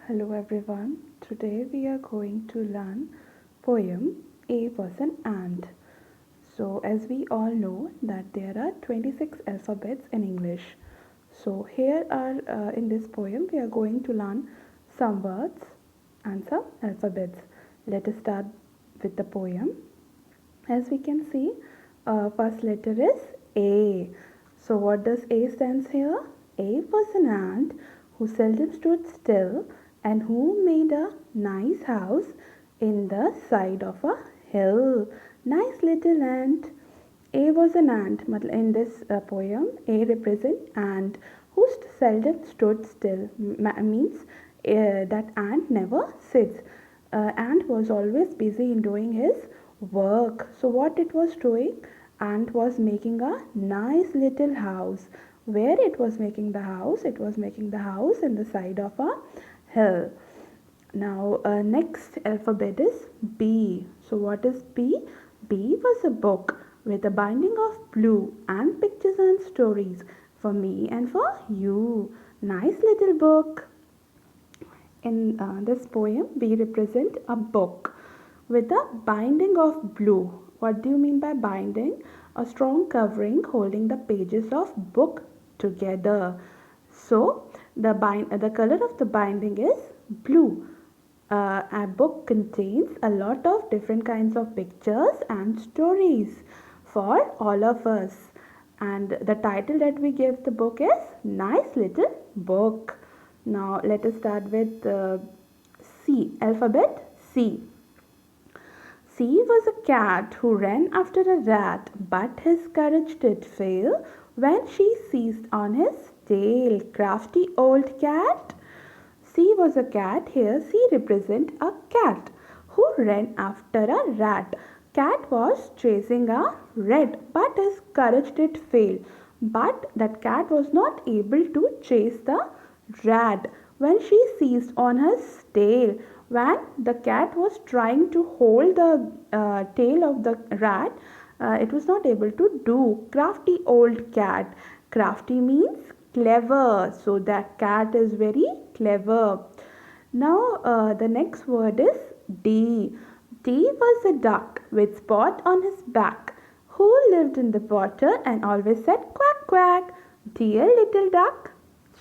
Hello everyone. Today we are going to learn poem A was an ant. So as we all know that there are 26 alphabets in English. So here are in this poem we are going to learn some words and some alphabets. Let us start with the poem. As we can see, first letter is A. So what does A stands here? A was an ant who seldom stood still and who made a nice house in the side of a hill. Nice little ant. A was an ant. In this poem, A represents ant who seldom stood still. Means that ant never sits. Ant was always busy in doing his work. So what it was doing? Ant was making a nice little house. Where it was making the house? It was making the house in the side of a hill. Now next alphabet is B. So what is B? B was a book with a binding of blue and pictures and stories for me and for you. Nice little book. In this poem, we represent a book with a binding of blue. What do you mean by binding? A strong covering holding the pages of book together. So the color of the binding is blue. A book contains a lot of different kinds of pictures and stories for all of us. And the title that we give the book is Nice Little Book. Now let us start with C. Alphabet C. C was a cat who ran after a rat, but his courage did fail when she seized on his tail. Crafty old cat. C was a cat. Here C represents a cat who ran after a rat. Cat was chasing a rat, but his courage did fail. But that cat was not able to chase the rat when she seized on his tail. When the cat was trying to hold the tail of the rat, it was not able to do. Crafty old cat. Crafty means clever. So that cat is very clever. Now the next word is D. D was a duck with spot on his back who lived in the water and always said quack quack. Dear little duck.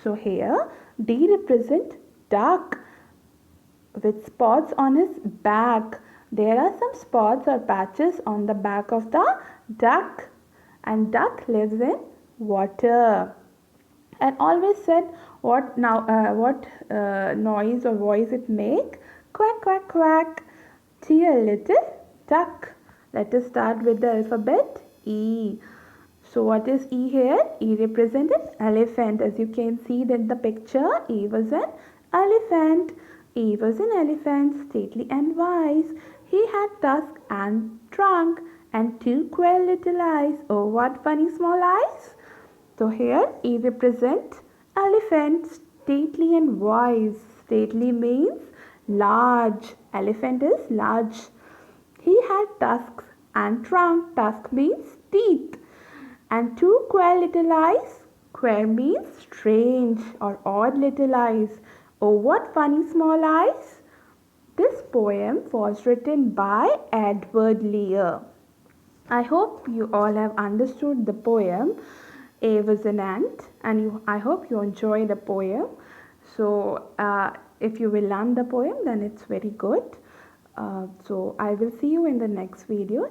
So here D represents duck with spots on his back. There are some spots or patches on the back of the duck, and duck lives in water and always said what noise or voice it make? Quack quack quack. Dear little duck. Let us start with the alphabet E. So what is E here? E represents an elephant. As you can see in the picture, E was an elephant. E was an elephant, stately and wise. He had tusk and trunk and two queer little eyes. Oh, what funny small eyes! So here E represents elephant, stately and wise. Stately means large. Elephant is large. He had tusks and trunk. Tusk means teeth. And two queer little eyes. Queer means strange or odd little eyes. Oh, what funny small eyes! This poem was written by Edward Lear. I hope you all have understood the poem. A was an ant, and I hope you enjoy the poem. So, if you will learn the poem, then it's very good. So, I will see you in the next video.